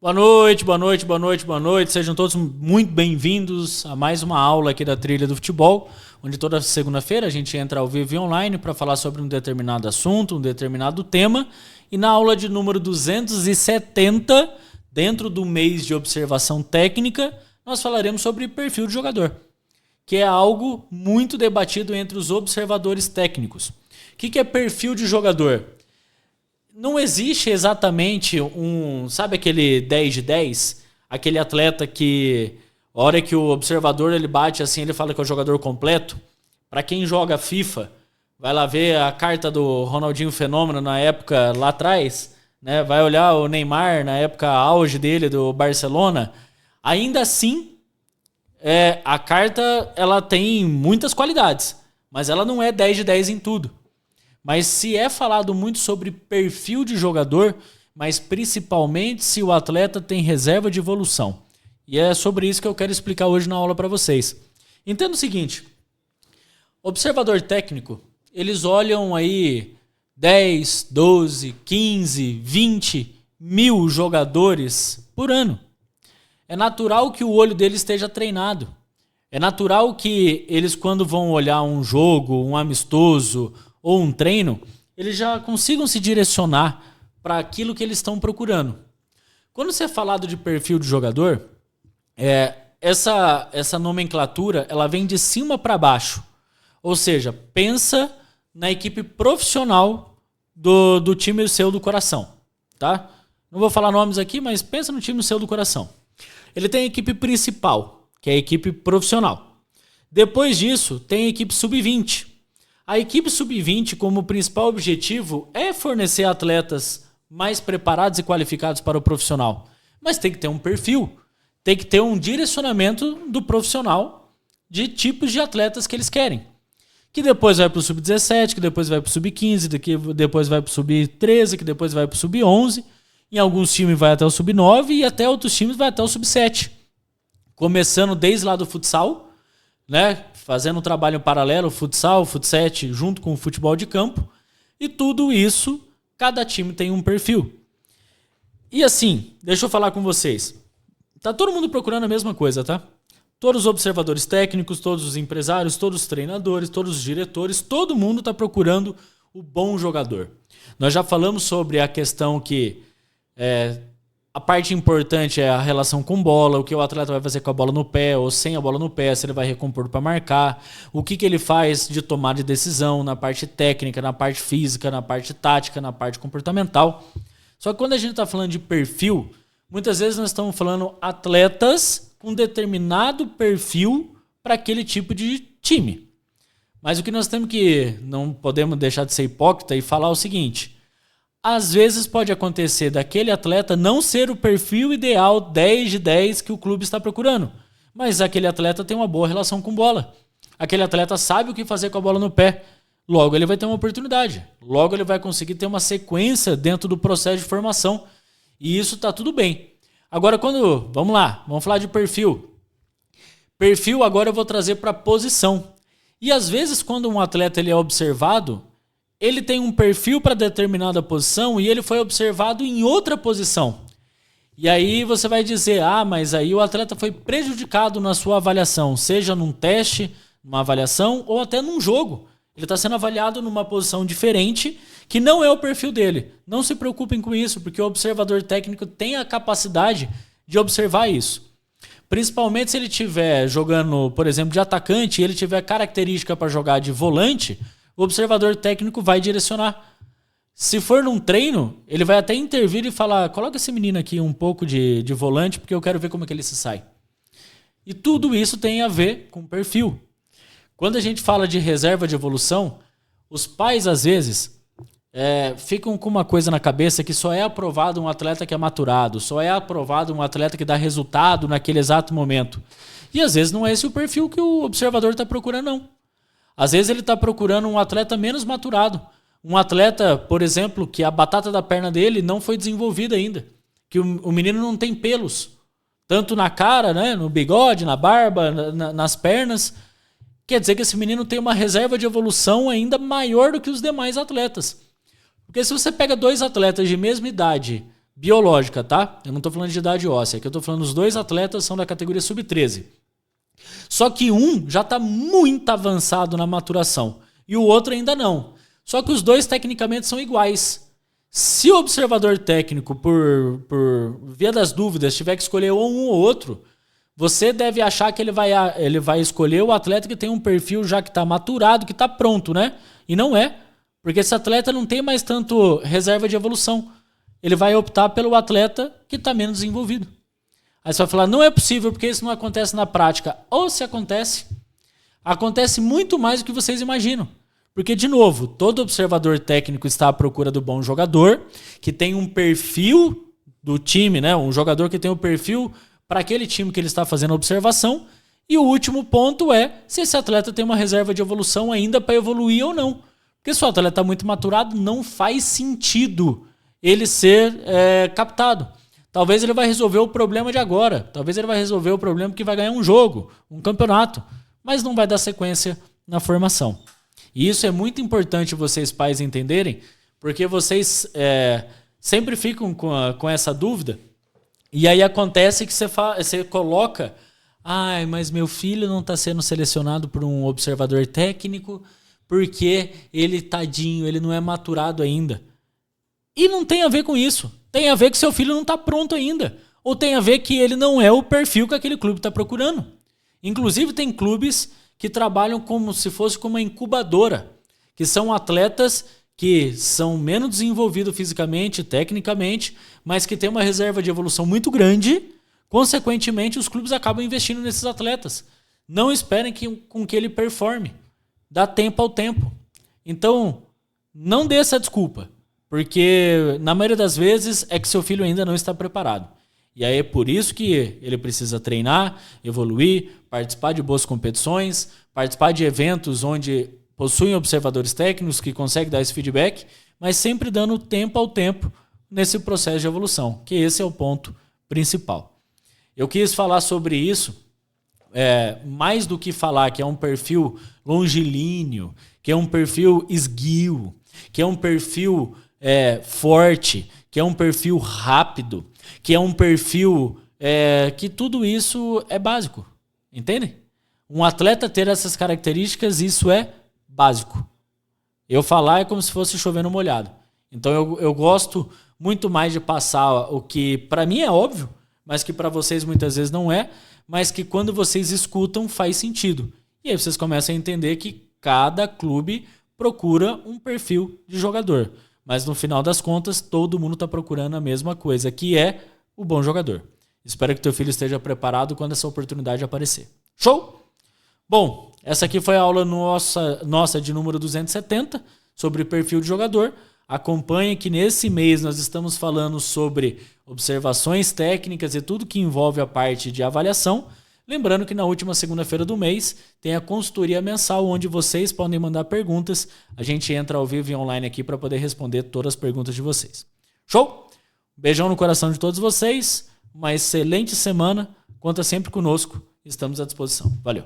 Boa noite, boa noite, boa noite, boa noite. Sejam todos muito bem-vindos a mais uma aula aqui da Trilha do Futebol, onde toda segunda-feira a gente entra ao vivo e online para falar sobre um determinado assunto, um determinado tema. E na aula de número 270, dentro do mês de observação técnica, nós falaremos sobre perfil de jogador, que é algo muito debatido entre os observadores técnicos. O que é perfil de jogador? Não existe exatamente sabe aquele 10 de 10? Aquele atleta que, a hora que o observador ele bate assim, ele fala que é o jogador completo. Para quem joga FIFA, vai lá ver a carta do Ronaldinho Fenômeno na época lá atrás, né? Vai olhar o Neymar na época auge dele do Barcelona. Ainda assim, a carta ela tem muitas qualidades, mas ela não é 10 de 10 em tudo. Mas se é falado muito sobre perfil de jogador, mas principalmente se o atleta tem reserva de evolução. E é sobre isso que eu quero explicar hoje na aula para vocês. Entenda o seguinte, observador técnico, eles olham aí 10, 12, 15, 20 mil jogadores por ano. É natural que o olho deles esteja treinado. É natural que eles, quando vão olhar um jogo, um amistoso ou um treino, eles já consigam se direcionar para aquilo que eles estão procurando. Quando você é falado de perfil de jogador, essa nomenclatura ela vem de cima para baixo. Ou seja, pensa na equipe profissional do time seu do coração. Tá? Não vou falar nomes aqui, mas pensa no time seu do coração. Ele tem a equipe principal, que é a equipe profissional. Depois disso, tem a equipe sub-20. A equipe sub-20, como principal objetivo, é fornecer atletas mais preparados e qualificados para o profissional. Mas tem que ter um perfil, tem que ter um direcionamento do profissional de tipos de atletas que eles querem. Que depois vai para o sub-17, que depois vai para o sub-15, que depois vai para o sub-13, que depois vai para o sub-11. Em alguns times vai até o sub-9 e até outros times vai até o sub-7. Começando desde lá do futsal, né? Fazendo um trabalho paralelo, futsal, futsete, junto com o futebol de campo. E tudo isso, cada time tem um perfil. E assim, deixa eu falar com vocês. Tá todo mundo procurando a mesma coisa, tá? Todos os observadores técnicos, todos os empresários, todos os treinadores, todos os diretores, todo mundo tá procurando o bom jogador. Nós já falamos sobre a questão que a parte importante é a relação com bola, o que o atleta vai fazer com a bola no pé ou sem a bola no pé, se ele vai recompor para marcar, o que ele faz de tomada de decisão na parte técnica, na parte física, na parte tática, na parte comportamental. Só que quando a gente está falando de perfil, muitas vezes nós estamos falando atletas com determinado perfil para aquele tipo de time. Mas o que nós temos que, não podemos deixar de ser hipócrita e falar o seguinte: às vezes pode acontecer daquele atleta não ser o perfil ideal 10 de 10 que o clube está procurando. Mas aquele atleta tem uma boa relação com bola. Aquele atleta sabe o que fazer com a bola no pé. Logo ele vai ter uma oportunidade. Logo ele vai conseguir ter uma sequência dentro do processo de formação. E isso está tudo bem. Agora vamos falar de perfil. Perfil agora eu vou trazer para posição. E às vezes quando um atleta ele é observado, ele tem um perfil para determinada posição e ele foi observado em outra posição. E aí você vai dizer, mas aí o atleta foi prejudicado na sua avaliação, seja num teste, numa avaliação ou até num jogo. Ele está sendo avaliado numa posição diferente que não é o perfil dele. Não se preocupem com isso, porque o observador técnico tem a capacidade de observar isso. Principalmente se ele estiver jogando, por exemplo, de atacante e ele tiver característica para jogar de volante, o observador técnico vai direcionar. Se for num treino, ele vai até intervir e falar, coloca esse menino aqui um pouco de volante, porque eu quero ver como é que ele se sai. E tudo isso tem a ver com perfil. Quando a gente fala de reserva de evolução, os pais, às vezes, ficam com uma coisa na cabeça que só é aprovado um atleta que é maturado, só é aprovado um atleta que dá resultado naquele exato momento. E às vezes não é esse o perfil que o observador está procurando, não. Às vezes ele está procurando um atleta menos maturado. Um atleta, por exemplo, que a batata da perna dele não foi desenvolvida ainda. Que o menino não tem pelos. Tanto na cara, né, no bigode, na barba, nas pernas. Quer dizer que esse menino tem uma reserva de evolução ainda maior do que os demais atletas. Porque se você pega dois atletas de mesma idade, biológica, tá? Eu não tô falando de idade óssea, aqui eu tô falando os 2 atletas são da categoria sub-13. Só que um já está muito avançado na maturação e o outro ainda não. Só que os 2 tecnicamente são iguais. Se o observador técnico, por via das dúvidas, tiver que escolher um ou outro, você deve achar que ele vai escolher o atleta que tem um perfil já que está maturado, que está pronto, né? E não é, porque esse atleta não tem mais tanto reserva de evolução. Ele vai optar pelo atleta que está menos desenvolvido. Aí você vai falar, não é possível, porque isso não acontece na prática. Ou se acontece, acontece muito mais do que vocês imaginam. Porque, de novo, todo observador técnico está à procura do bom jogador, que tem um perfil do time, né? Um jogador que tem um perfil para aquele time que ele está fazendo a observação. E o último ponto é se esse atleta tem uma reserva de evolução ainda para evoluir ou não. Porque se o atleta está muito maturado, não faz sentido ele ser captado. Talvez ele vai resolver o problema de agora. Talvez ele vai resolver o problema que vai ganhar um jogo, um campeonato. Mas não vai dar sequência na formação. E isso é muito importante vocês pais entenderem, porque vocês sempre ficam com essa dúvida. E aí acontece que você coloca... Ai, mas meu filho não está sendo selecionado por um observador técnico porque ele, tadinho, ele não é maturado ainda. E não tem a ver com isso. Tem a ver que seu filho não está pronto ainda. Ou tem a ver que ele não é o perfil que aquele clube está procurando. Inclusive tem clubes que trabalham como se fosse como uma incubadora, que são atletas que são menos desenvolvidos fisicamente, tecnicamente, mas que têm uma reserva de evolução muito grande. Consequentemente, os clubes acabam investindo nesses atletas. Não esperem com que ele performe. Dá tempo ao tempo. Então, não dê essa desculpa. Porque, na maioria das vezes, é que seu filho ainda não está preparado. E aí é por isso que ele precisa treinar, evoluir, participar de boas competições, participar de eventos onde possuem observadores técnicos que conseguem dar esse feedback, mas sempre dando tempo ao tempo nesse processo de evolução, que esse é o ponto principal. Eu quis falar sobre isso, mais do que falar que é um perfil longilíneo, que é um perfil esguio, que é um perfil forte, que é um perfil rápido, que é um perfil que tudo isso é básico. Entende? Um atleta ter essas características, isso é básico. Eu falar é como se fosse chover no molhado. Então eu gosto muito mais de passar o que para mim é óbvio, mas que para vocês muitas vezes não é, mas que quando vocês escutam faz sentido. E aí vocês começam a entender que cada clube procura um perfil de jogador. Mas no final das contas, todo mundo está procurando a mesma coisa, que é o bom jogador. Espero que teu filho esteja preparado quando essa oportunidade aparecer. Show? Bom, essa aqui foi a aula nossa de número 270 sobre perfil de jogador. Acompanhe que nesse mês nós estamos falando sobre observações técnicas e tudo que envolve a parte de avaliação. Lembrando que na última segunda-feira do mês tem a consultoria mensal, onde vocês podem mandar perguntas. A gente entra ao vivo e online aqui para poder responder todas as perguntas de vocês. Show? Beijão no coração de todos vocês. Uma excelente semana. Conta sempre conosco. Estamos à disposição. Valeu.